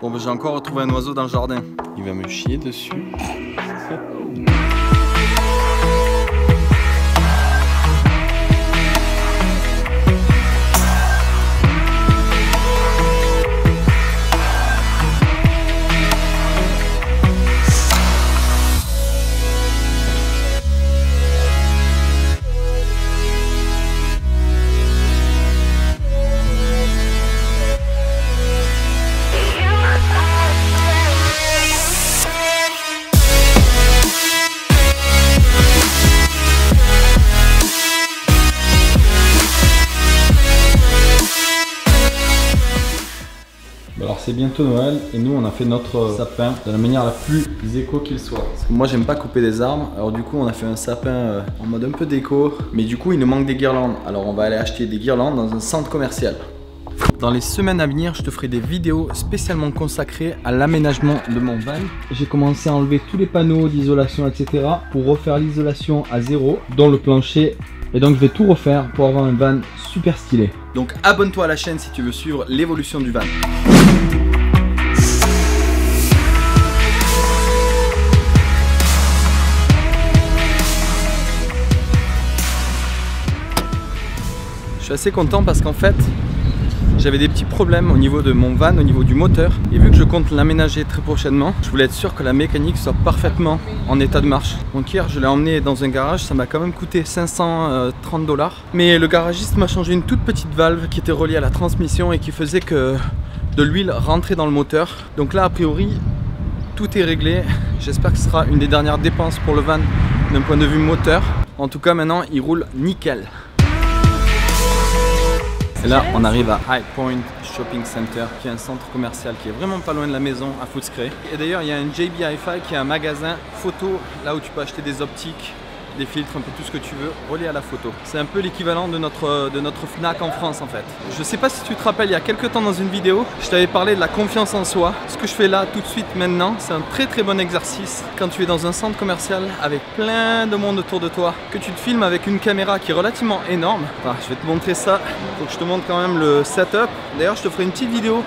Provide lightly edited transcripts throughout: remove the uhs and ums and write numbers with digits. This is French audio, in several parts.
Bon bah j'ai encore retrouvé un oiseau dans le jardin. Il va me chier dessus. Alors c'est bientôt Noël et nous on a fait notre sapin de la manière la plus éco qu'il soit. Parce que moi j'aime pas couper des arbres, alors du coup on a fait un sapin en mode un peu déco. Mais du coup il nous manque des guirlandes, alors on va aller acheter des guirlandes dans un centre commercial. Dans les semaines à venir, je te ferai des vidéos spécialement consacrées à l'aménagement de mon van. J'ai commencé à enlever tous les panneaux d'isolation etc. pour refaire l'isolation à zéro, dont le plancher. Et donc je vais tout refaire pour avoir un van super stylé. Donc abonne-toi à la chaîne si tu veux suivre l'évolution du van. Je suis assez content parce qu'en fait j'avais des petits problèmes au niveau de mon van, au niveau du moteur. Et vu que je compte l'aménager très prochainement, je voulais être sûr que la mécanique soit parfaitement en état de marche. Donc hier je l'ai emmené dans un garage, ça m'a quand même coûté 530 $. Mais le garagiste m'a changé une toute petite valve qui était reliée à la transmission et qui faisait que de l'huile rentrait dans le moteur. Donc là a priori tout est réglé. J'espère que ce sera une des dernières dépenses pour le van d'un point de vue moteur. En tout cas maintenant il roule nickel. Et là, on arrive à High Point Shopping Center, qui est un centre commercial qui est vraiment pas loin de la maison à Footscray. Et d'ailleurs, il y a un JB Hi-Fi qui est un magasin photo, là où tu peux acheter des optiques, des filtres, un peu tout ce que tu veux, relié à la photo. C'est un peu l'équivalent de notre Fnac en France en fait. Je sais pas si tu te rappelles, il y a quelques temps dans une vidéo, je t'avais parlé de la confiance en soi. Ce que je fais là tout de suite maintenant, c'est un très bon exercice. Quand tu es dans un centre commercial avec plein de monde autour de toi, que tu te filmes avec une caméra qui est relativement énorme. Enfin, je vais te montrer ça, faut que je te montre quand même le setup. D'ailleurs, je te ferai une petite vidéo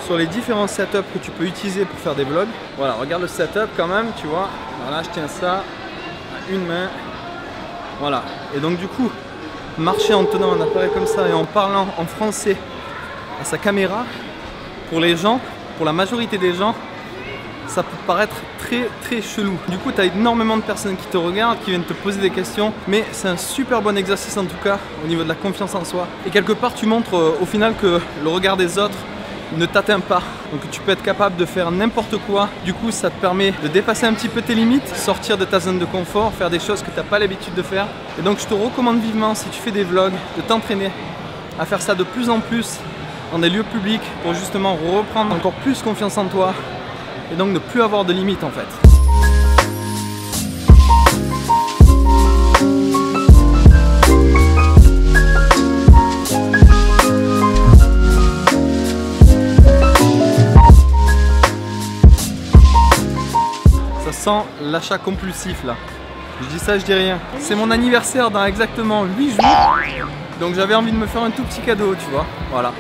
sur les différents setups que tu peux utiliser pour faire des vlogs. Voilà, regarde le setup quand même, tu vois. Voilà, je tiens ça à une main. Voilà, et donc du coup, marcher en tenant un appareil comme ça et en parlant en français à sa caméra, pour les gens, pour la majorité des gens, ça peut paraître très chelou. Du coup, tu as énormément de personnes qui te regardent, qui viennent te poser des questions, mais c'est un super bon exercice en tout cas, au niveau de la confiance en soi. Et quelque part, tu montres au final que le regard des autres ne t'atteint pas, donc tu peux être capable de faire n'importe quoi. Du coup ça te permet de dépasser un petit peu tes limites, sortir de ta zone de confort, faire des choses que tu n'as pas l'habitude de faire. Et donc je te recommande vivement, si tu fais des vlogs, de t'entraîner à faire ça de plus en plus dans des lieux publics pour justement reprendre encore plus confiance en toi et donc ne plus avoir de limites en fait. Ça sent l'achat compulsif là. Je dis ça, je dis rien. C'est mon anniversaire dans exactement 8 jours. Donc j'avais envie de me faire un tout petit cadeau, tu vois. Voilà.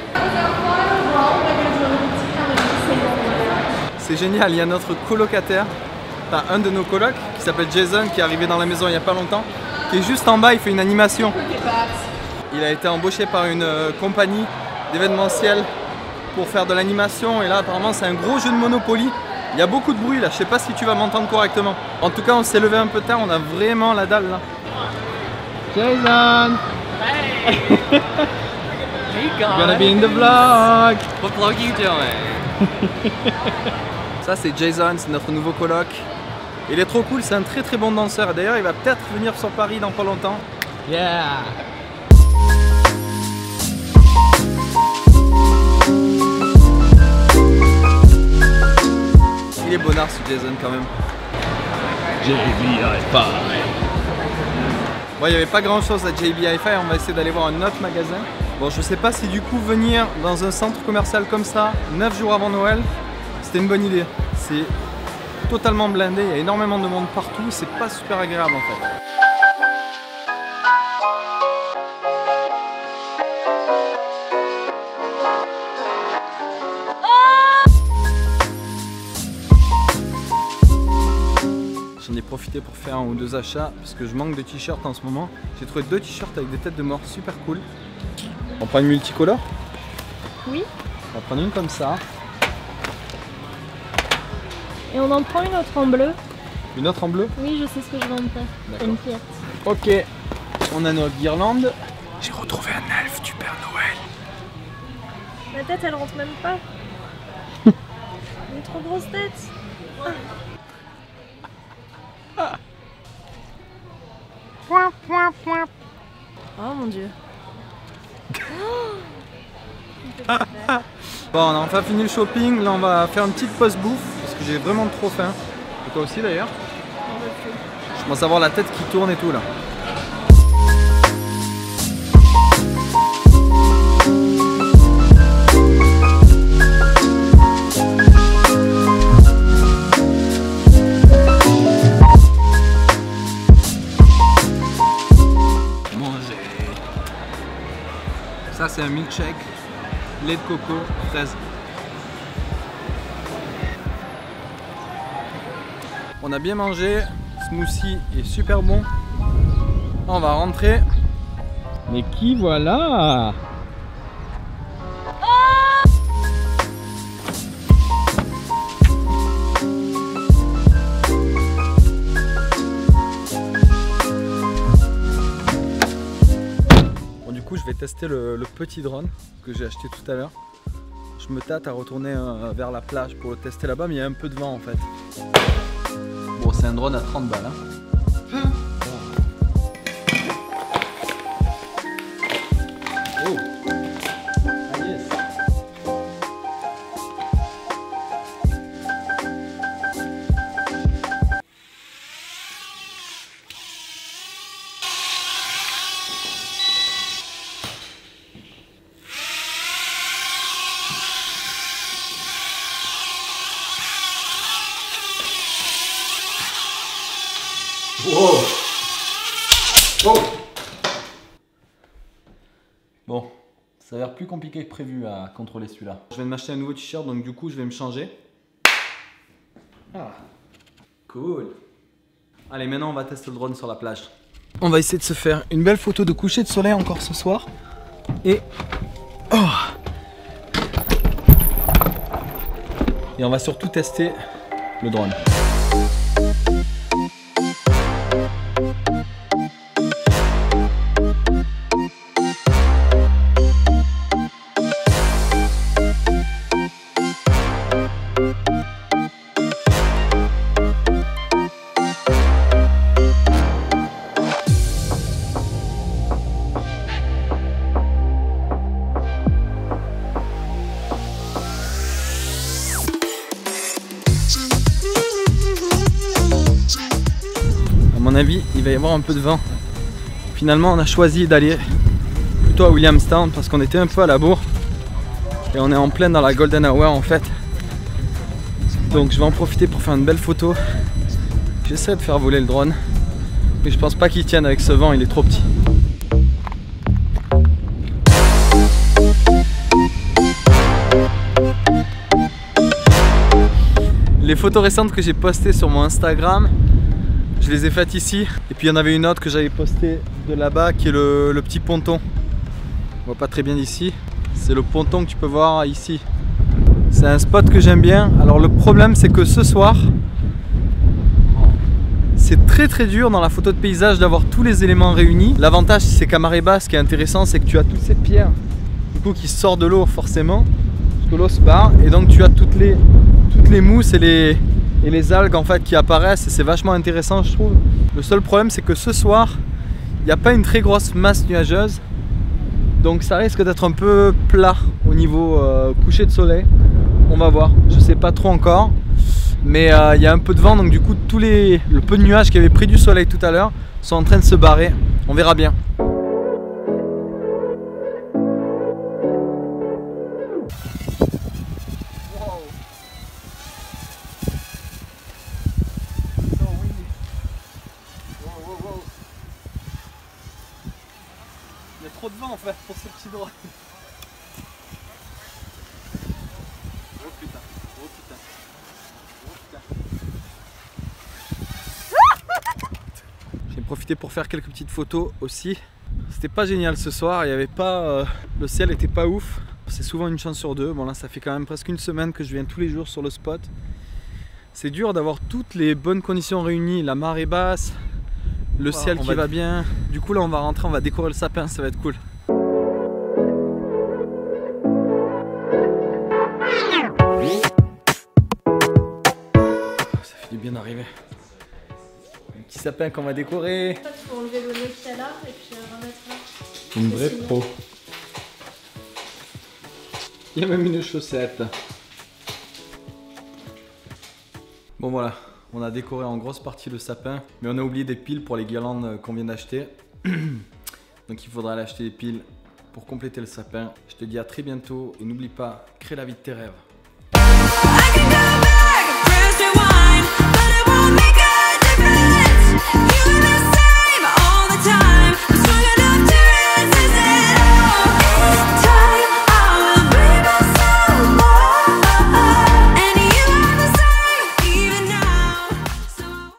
C'est génial, il y a notre colocataire. T'as un de nos colocs qui s'appelle Jason qui est arrivé dans la maison il n'y a pas longtemps. Qui est juste en bas, il fait une animation. Il a été embauché par une compagnie d'événementiel pour faire de l'animation. Et là apparemment c'est un gros jeu de Monopoly. Il y a beaucoup de bruit là, je sais pas si tu vas m'entendre correctement. En tout cas, on s'est levé un peu tard, on a vraiment la dalle là. Jason! Hey! Hey guys! You're gonna be in the vlog! What vlog are you doing? Ça c'est Jason, c'est notre nouveau coloc. Il est trop cool, c'est un très bon danseur. D'ailleurs, il va peut-être venir sur Paris dans pas longtemps. Yeah! Il est bonnard ce Jason quand même. JB Hi-Fi. Bon, il n'y avait pas grand chose à JB Hi-Fi, on va essayer d'aller voir un autre magasin. Bon, je sais pas si du coup venir dans un centre commercial comme ça, 9 jours avant Noël, c'était une bonne idée. C'est totalement blindé, il y a énormément de monde partout, c'est pas super agréable en fait. profité pour faire 1 ou 2 achats parce que je manque de t-shirts en ce moment. J'ai trouvé 2 t-shirts avec des têtes de mort super cool. On prend une multicolore? Oui. On va prendre une comme ça. Et on en prend une autre en bleu. Une autre en bleu? Oui, je sais ce que je vais en faire. D'accord. Une pièce. Ok, on a notre guirlande. J'ai retrouvé un elfe du Père Noël. Ma tête, elle rentre même pas. Une trop grosse tête. Oh mon dieu. Bon, on a enfin fini le shopping. Là, on va faire une petite pause bouffe parce que j'ai vraiment trop faim. Et toi aussi d'ailleurs. Je commence à avoir la tête qui tourne et tout là. Ça c'est un milkshake, lait de coco, fraise. On a bien mangé, smoothie est super bon. On va rentrer. Mais qui voilà? Du coup je vais tester le petit drone que j'ai acheté tout à l'heure. Je me tâte à retourner vers la plage pour le tester là-bas, mais il y a un peu de vent en fait. Bon, c'est un drone à 30 balles hein. Oh. Ah yes. Wow. Oh. Bon, ça a l'air plus compliqué que prévu à contrôler celui-là. Je viens de m'acheter un nouveau t-shirt, donc du coup je vais me changer. Ah, cool. Allez, maintenant on va tester le drone sur la plage. On va essayer de se faire une belle photo de coucher de soleil encore ce soir. Et... Oh. Et on va surtout tester le drone. À mon avis, il va y avoir un peu de vent. Finalement, on a choisi d'aller plutôt à Williamstown parce qu'on était un peu à la bourre. Et on est en plein dans la Golden Hour en fait. Donc je vais en profiter pour faire une belle photo. J'essaie de faire voler le drone. Mais je pense pas qu'il tienne avec ce vent, il est trop petit. Les photos récentes que j'ai postées sur mon Instagram, je les ai faites ici. Et puis il y en avait une autre que j'avais postée de là-bas qui est le petit ponton. On voit pas très bien d'ici. C'est le ponton que tu peux voir ici. C'est un spot que j'aime bien. Alors le problème c'est que ce soir, c'est très dur dans la photo de paysage d'avoir tous les éléments réunis. L'avantage c'est qu'à marée basse, ce qui est intéressant, c'est que tu as toutes ces pierres du coup qui sortent de l'eau forcément, parce que l'eau se barre, et donc tu as toutes les mousses et les algues en fait qui apparaissent, et c'est vachement intéressant je trouve. Le seul problème c'est que ce soir il n'y a pas une très grosse masse nuageuse, donc ça risque d'être un peu plat au niveau coucher de soleil. On va voir, je sais pas trop encore, mais il y a un peu de vent, donc du coup le peu de nuages qui avaient pris du soleil tout à l'heure sont en train de se barrer. On verra bien. Il y a trop de vent en fait pour ce petit drone. Oh putain, oh putain, oh putain. profiter pour faire quelques petites photos aussi. C'était pas génial ce soir, il y avait pas, le ciel était pas ouf. C'est souvent une chance sur deux. Bon là ça fait quand même presque une semaine que je viens tous les jours sur le spot. C'est dur d'avoir toutes les bonnes conditions réunies, la marée basse, le ciel qui va bien. Du coup là on va rentrer, on va décorer le sapin, ça va être cool. Ça fait du bien d'arriver. Un petit sapin qu'on va décorer. Il faut enlever le nœud qu'il y a là et puis remettre là. Une vraie pro. Il y a même une chaussette. Bon voilà, on a décoré en grosse partie le sapin, mais on a oublié des piles pour les guirlandes qu'on vient d'acheter. Donc il faudra aller acheter des piles pour compléter le sapin. Je te dis à très bientôt et n'oublie pas, crée la vie de tes rêves.